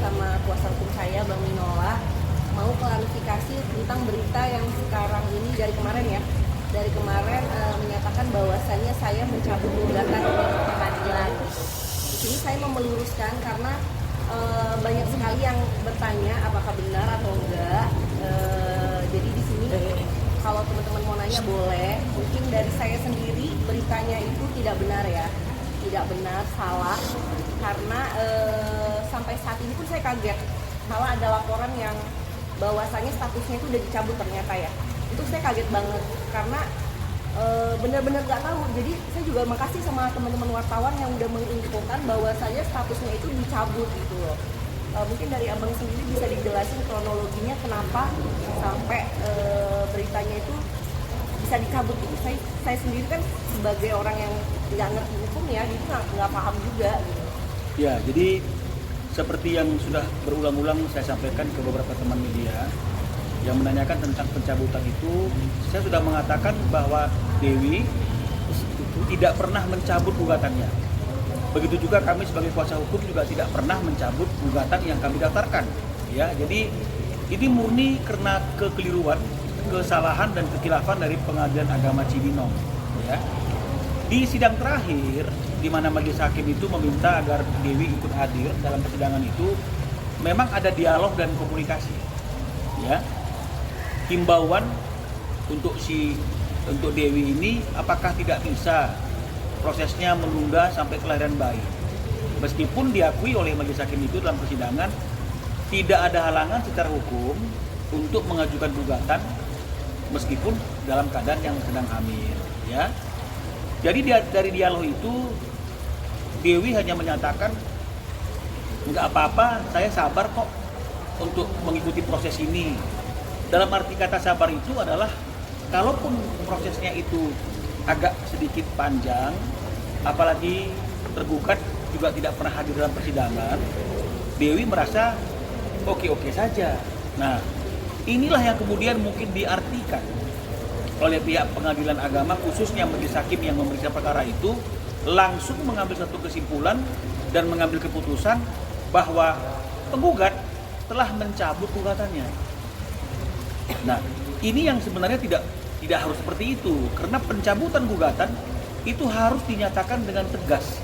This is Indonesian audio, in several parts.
sama kuasa hukum saya, Bang Minola, mau klarifikasi tentang berita yang sekarang ini dari kemarin ya. Dari kemarin menyatakan bahwasannya saya mencabut gugatan di pengadilan. Di sini saya mau meluruskan karena banyak sekali yang bertanya apakah benar atau enggak. Jadi di sini kalau teman-teman mau nanya boleh. Mungkin dari saya sendiri beritanya itu tidak benar ya, tidak benar, salah. Karena sampai saat ini pun saya kaget. Malah ada laporan yang bahwasanya statusnya itu udah dicabut ternyata ya. Itu saya kaget banget karena benar-benar nggak tahu. Jadi saya juga makasih sama teman-teman wartawan yang udah menginfokan bahwasanya statusnya itu dicabut gitu loh. Mungkin dari abang sendiri bisa dijelasin kronologinya kenapa sampai beritanya itu bisa dicabut gitu. Saya sendiri kan sebagai orang yang nggak ngerti hukum ya, itu nggak paham juga gitu. Ya, jadi seperti yang sudah berulang-ulang saya sampaikan ke beberapa teman media yang menanyakan tentang pencabutan itu, saya sudah mengatakan bahwa Dewi tidak pernah mencabut gugatannya. Begitu juga kami sebagai kuasa hukum juga tidak pernah mencabut gugatan yang kami daftarkan. Ya, jadi ini murni karena kekeliruan, kesalahan dan kekhilafan dari Pengadilan Agama Cibinong. Ya. Di sidang terakhir, di mana majelis hakim itu meminta agar Dewi ikut hadir dalam persidangan itu, memang ada dialog dan komunikasi. Ya. Himbauan untuk Dewi ini apakah tidak bisa prosesnya menunda sampai kelahiran bayi. Meskipun diakui oleh majelis hakim itu dalam persidangan tidak ada halangan secara hukum untuk mengajukan gugatan meskipun dalam keadaan yang sedang hamil, ya. Jadi dari dialog itu Dewi hanya menyatakan nggak apa-apa, saya sabar kok untuk mengikuti proses ini. Dalam arti kata sabar itu adalah kalaupun prosesnya itu agak sedikit panjang, apalagi tergugat juga tidak pernah hadir dalam persidangan, Dewi merasa oke-oke saja. Nah, inilah yang kemudian mungkin diartikan oleh pihak pengadilan agama, khususnya majelis hakim yang memeriksa perkara itu, langsung mengambil satu kesimpulan dan mengambil keputusan bahwa penggugat telah mencabut gugatannya. Nah, ini yang sebenarnya tidak harus seperti itu, karena pencabutan gugatan itu harus dinyatakan dengan tegas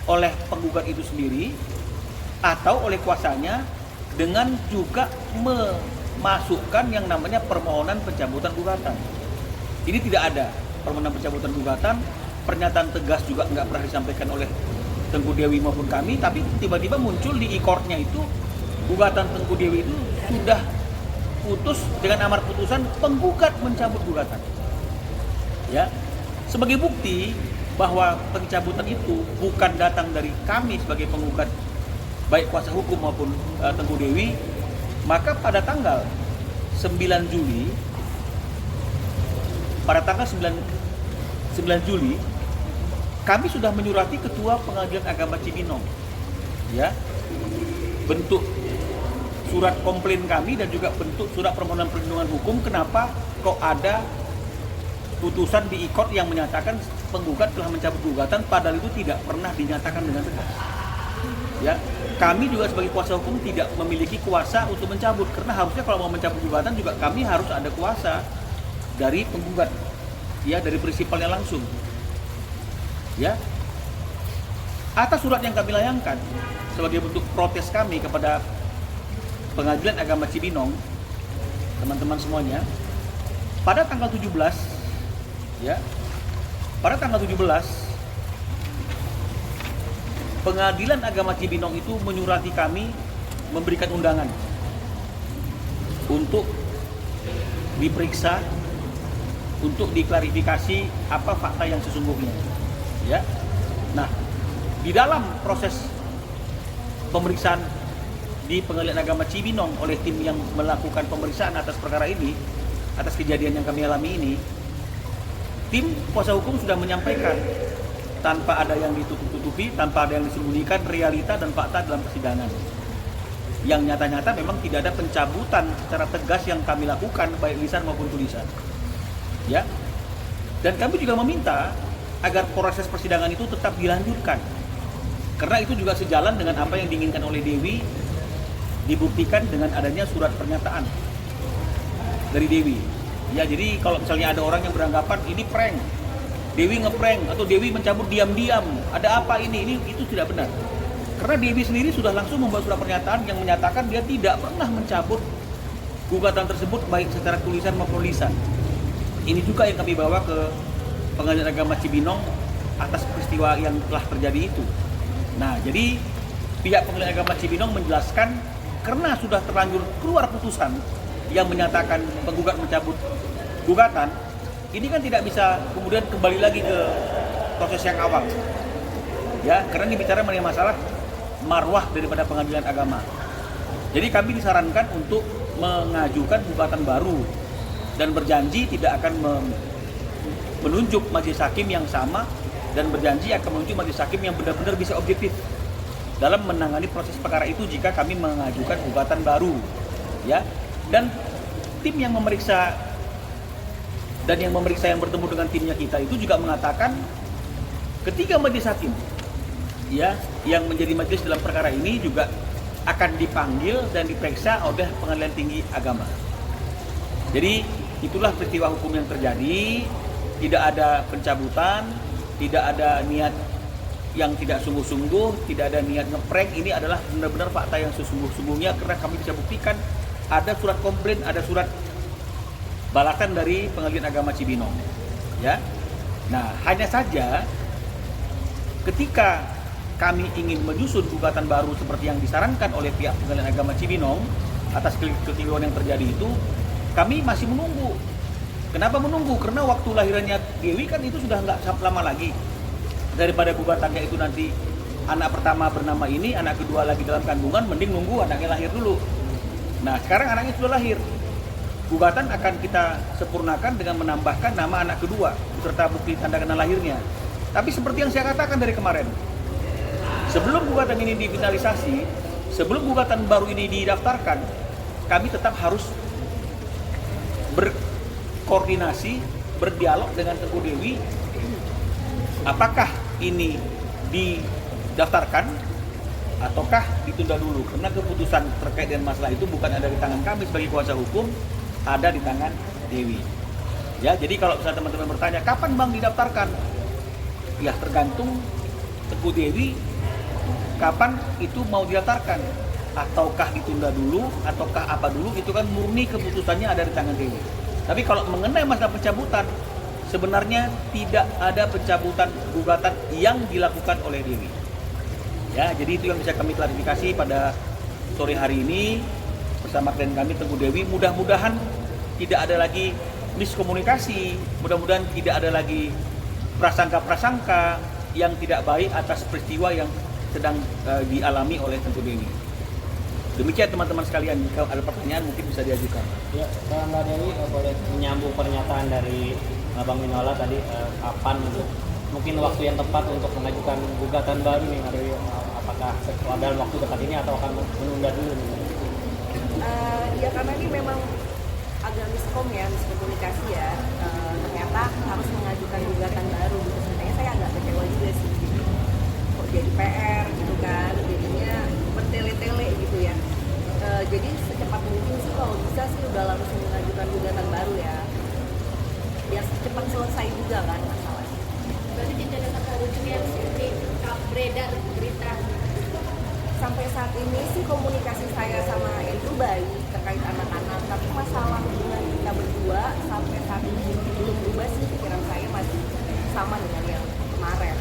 oleh penggugat itu sendiri atau oleh kuasanya dengan juga memasukkan yang namanya permohonan pencabutan gugatan. Ini tidak ada permohonan pencabutan gugatan, pernyataan tegas juga nggak pernah disampaikan oleh Tengku Dewi maupun kami, tapi tiba-tiba muncul di e-courtnya itu gugatan Tengku Dewi itu sudah putus dengan amar putusan penggugat mencabut gugatan. Ya, sebagai bukti bahwa pencabutan itu bukan datang dari kami sebagai penggugat, baik kuasa hukum maupun Tengku Dewi, maka pada tanggal 9 Juli, kami sudah menyurati Ketua Pengadilan Agama Cibinong, ya, bentuk surat komplain kami dan juga bentuk surat permohonan perlindungan hukum kenapa kok ada putusan di e-court yang menyatakan penggugat telah mencabut gugatan, padahal itu tidak pernah dinyatakan dengan tegas. Ya, kami juga sebagai kuasa hukum tidak memiliki kuasa untuk mencabut, karena harusnya kalau mau mencabut gugatan juga kami harus ada kuasa dari penggugat, ya, dari prinsipalnya langsung. Ya, atas surat yang kami layangkan sebagai bentuk protes kami kepada Pengadilan Agama Cibinong, teman-teman semuanya, pada tanggal 17, ya, pada tanggal 17, Pengadilan Agama Cibinong itu menyurati kami, memberikan undangan untuk diperiksa, untuk diklarifikasi apa fakta yang sesungguhnya, ya. Nah, di dalam proses pemeriksaan di Pengadilan Agama Cibinong oleh tim yang melakukan pemeriksaan atas perkara ini, atas kejadian yang kami alami ini, tim kuasa hukum sudah menyampaikan tanpa ada yang ditutup-tutupi, tanpa ada yang disembunyikan realita dan fakta dalam persidangan. Yang nyata-nyata memang tidak ada pencabutan secara tegas yang kami lakukan, baik lisan maupun tulisan. Ya. Dan kami juga meminta agar proses persidangan itu tetap dilanjutkan. Karena itu juga sejalan dengan apa yang diinginkan oleh Dewi dibuktikan dengan adanya surat pernyataan dari Dewi. Ya, jadi kalau misalnya ada orang yang beranggapan ini prank, Dewi ngeprank atau Dewi mencabut diam-diam, ada apa ini itu tidak benar. Karena Dewi sendiri sudah langsung membuat surat pernyataan yang menyatakan dia tidak pernah mencabut gugatan tersebut baik secara tulisan maupun lisan. Ini juga yang kami bawa ke Pengadilan Agama Cibinong atas peristiwa yang telah terjadi itu. Nah, jadi pihak Pengadilan Agama Cibinong menjelaskan karena sudah terlanjur keluar putusan yang menyatakan penggugat mencabut gugatan, ini kan tidak bisa kemudian kembali lagi ke proses yang awal. Ya, karena ini bicara mengenai masalah marwah daripada pengadilan agama. Jadi kami disarankan untuk mengajukan gugatan baru dan berjanji tidak akan menunjuk majelis hakim yang sama dan berjanji akan menunjuk majelis hakim yang benar-benar bisa objektif dalam menangani proses perkara itu jika kami mengajukan gugatan baru, ya. Dan tim yang memeriksa yang bertemu dengan timnya kita itu juga mengatakan ketika majelis hakim, ya, yang menjadi majelis dalam perkara ini juga akan dipanggil dan diperiksa oleh Pengadilan Tinggi Agama. Jadi itulah peristiwa hukum yang terjadi, tidak ada pencabutan, tidak ada niat yang tidak sungguh-sungguh, tidak ada niat ngeprank. Ini adalah benar-benar fakta yang sesungguh-sungguhnya karena kami bisa buktikan ada surat komplain, ada surat balasan dari Pengadilan Agama Cibinong. Ya. Nah, hanya saja ketika kami ingin menyusun gugatan baru seperti yang disarankan oleh pihak Pengadilan Agama Cibinong atas kekeliruan yang terjadi itu, kami masih menunggu. Kenapa menunggu? Karena waktu lahirannya Dewi kan itu sudah nggak lama lagi. Daripada gugatannya itu nanti anak pertama bernama ini, anak kedua lagi dalam kandungan, mending nunggu anaknya lahir dulu. Nah, sekarang anaknya sudah lahir. Gugatan akan kita sempurnakan dengan menambahkan nama anak kedua serta bukti tanda kenal lahirnya. Tapi seperti yang saya katakan dari kemarin, sebelum gugatan ini difinalisasi, sebelum gugatan baru ini didaftarkan, kami tetap harus berkoordinasi, berdialog dengan Teguh Dewi. Apakah ini didaftarkan ataukah ditunda dulu? Karena keputusan terkait dengan masalah itu bukan ada di tangan kami sebagai kuasa hukum, ada di tangan Dewi. Ya, jadi kalau misalnya teman-teman bertanya, kapan Bang didaftarkan? Ya, tergantung Teguh Dewi kapan itu mau didaftarkan, ataukah ditunda dulu, ataukah apa dulu, itu kan murni keputusannya ada di tangan Dewi. Tapi kalau mengenai masalah pencabutan, sebenarnya tidak ada pencabutan gugatan yang dilakukan oleh Dewi. Ya, jadi itu yang bisa kami klarifikasi pada sore hari ini bersama klien kami Teguh Dewi. Mudah-mudahan tidak ada lagi miskomunikasi, mudah-mudahan tidak ada lagi prasangka-prasangka yang tidak baik atas peristiwa yang sedang dialami oleh Teguh Dewi. Demikian teman-teman sekalian, kalau ada pertanyaan mungkin bisa diajukan. Ya, Mbak Dewi boleh menyambung pernyataan dari Bang Minola tadi, kapan untuk mungkin waktu yang tepat untuk mengajukan gugatan baru nih, Mbak Dewi? Apakah dalam waktu dekat ini atau akan menunda dulu nih? Ya karena ini memang agak miskomunikasi ya. Ternyata harus mengajukan gugatan baru gitu. Sebenarnya saya agak kecewa juga sih. Kok jadi PR gitu kan, jadinya bertele-tele gitu ya. Jadi secepat mungkin sih kalau bisa sih udah langsung mengajukan gugatan baru ya. Biar cepat selesai juga kan masalahnya. Berarti tidak ada kata ujung yang seperti beredar berita. Sampai saat ini sih komunikasi saya sama Andrew baik terkait anak-anak, tapi masalah hubungan kita berdua sampai saat ini belum berubah sih. Pikiran saya masih sama dengan yang kemarin.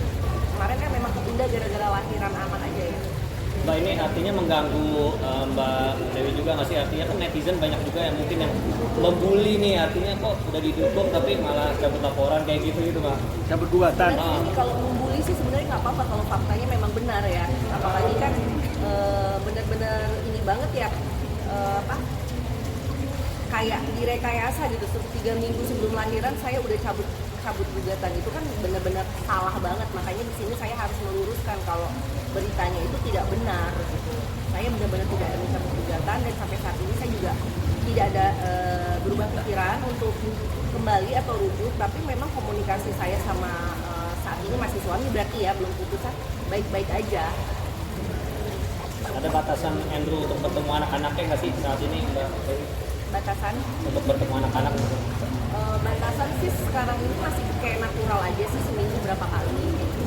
Kemarin kan memang ketunda gara-gara lahiran aman aja ya. Mbak, ini artinya mengganggu Mbak Dewi juga nggak sih? Artinya kan netizen banyak juga yang mungkin yang membuli nih, artinya kok udah ditutup tapi malah cabut laporan kayak gitu Mbak. Cabut gugatan. Ini kalau membuli sih sebenarnya nggak apa-apa kalau faktanya memang benar ya. Apalagi kan benar-benar ini banget ya, kayak direkayasa gitu. 3 minggu sebelum lahiran saya udah cabut gugatan, itu kan benar-benar salah banget. Makanya di sini saya harus meluruskan kalau beritanya itu tidak benar gitu. Saya benar-benar tidak ada cabut gugatan dan sampai saat ini saya juga tidak ada berubah pikiran untuk kembali atau rujuk. Tapi memang komunikasi saya sama saat ini masih suami berarti ya belum putusan baik-baik aja. Ada batasan Andrew untuk bertemu anak-anaknya nggak sih saat ini Mbak Dewi? Batasan Untuk bertemu anak-anak? batasan sih sekarang ini masih kayak natural aja sih, seminggu berapa kali gitu.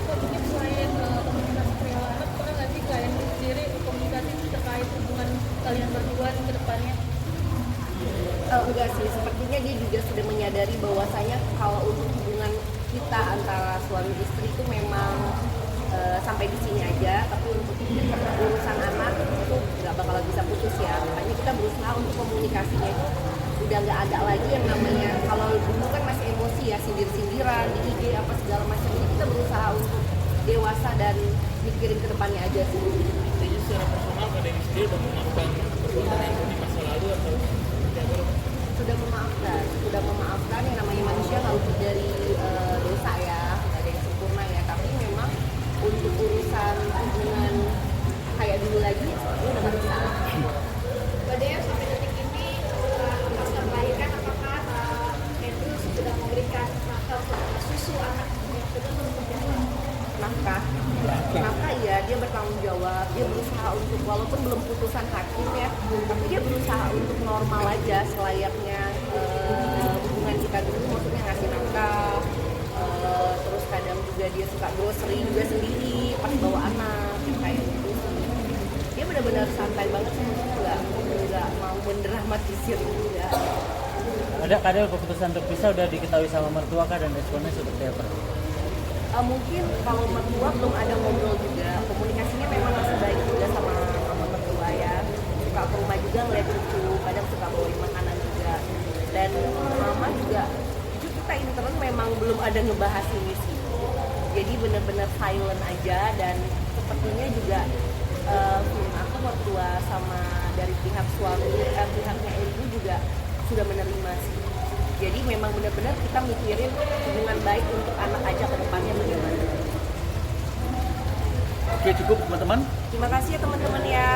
Mungkin selain komunikasi perihal anak, pernah nggak sih kalian sendiri komunikasi terkait hubungan kalian berdua ke depannya? Enggak sih, sepertinya dia juga sudah menyadari bahwasanya kalau untuk hubungan kita antara suami istri itu memang sampai di sini aja, tapi untuk urusan anak itu nggak bakal bisa putus ya. Makanya kita berusaha untuk komunikasinya itu udah nggak ada lagi yang namanya, kalau dulu kan masih emosi ya, sindir-sindiran di IG apa segala macam. Ini kita berusaha untuk dewasa dan mikirin ke depannya aja sih. Jadi secara personal Kak Dewi sendiri udah memaafkan perbuatan yang di masa lalu atau seperti apa? Sudah memaafkan yang namanya manusia nggak luput dari dosa ya, nggak ada yang sempurna ya. Tapi memang untuk urusan hubungan kayak dulu lagi sepertinya udah nggak bisa. Mbak Dea, sampai detik ini setelah pasca melahirkan, apakah Andrew sudah memberikan nafkah susu anak yang sudah berjalan? Nafkah iya, dia bertanggung jawab, dia berusaha untuk, walaupun belum putusan hakim ya, tapi dia berusaha untuk normal aja selayaknya hubungan kita dulu, maksudnya ngasih nafkah, terus kadang juga dia suka grocery juga sendiri pas bawa anak kayak gitu sih. Dia benar-benar santai banget sih, nggak mau mendramatisir juga. Ada keputusan untuk pisah udah diketahui sama mertua kah, dan responnya seperti apa? Mungkin kalau mertua belum ada ngobrol juga, komunikasinya memang masih baik juga sama mertua ya, suka ke rumah juga ngeliat cucu, kadang suka bawain makanan juga, dan mama juga, jujur kita intern memang belum ada ngebahas ini sih, jadi bener-bener silent aja. Dan sepertinya juga aku mertua sama dari pihak suami, pihaknya ibu juga sudah menerima sih. Jadi memang benar-benar kita mikirin hubungan baik untuk anak aja ke depannya bagaimana. Oke, cukup teman-teman. Terima kasih ya teman-teman ya.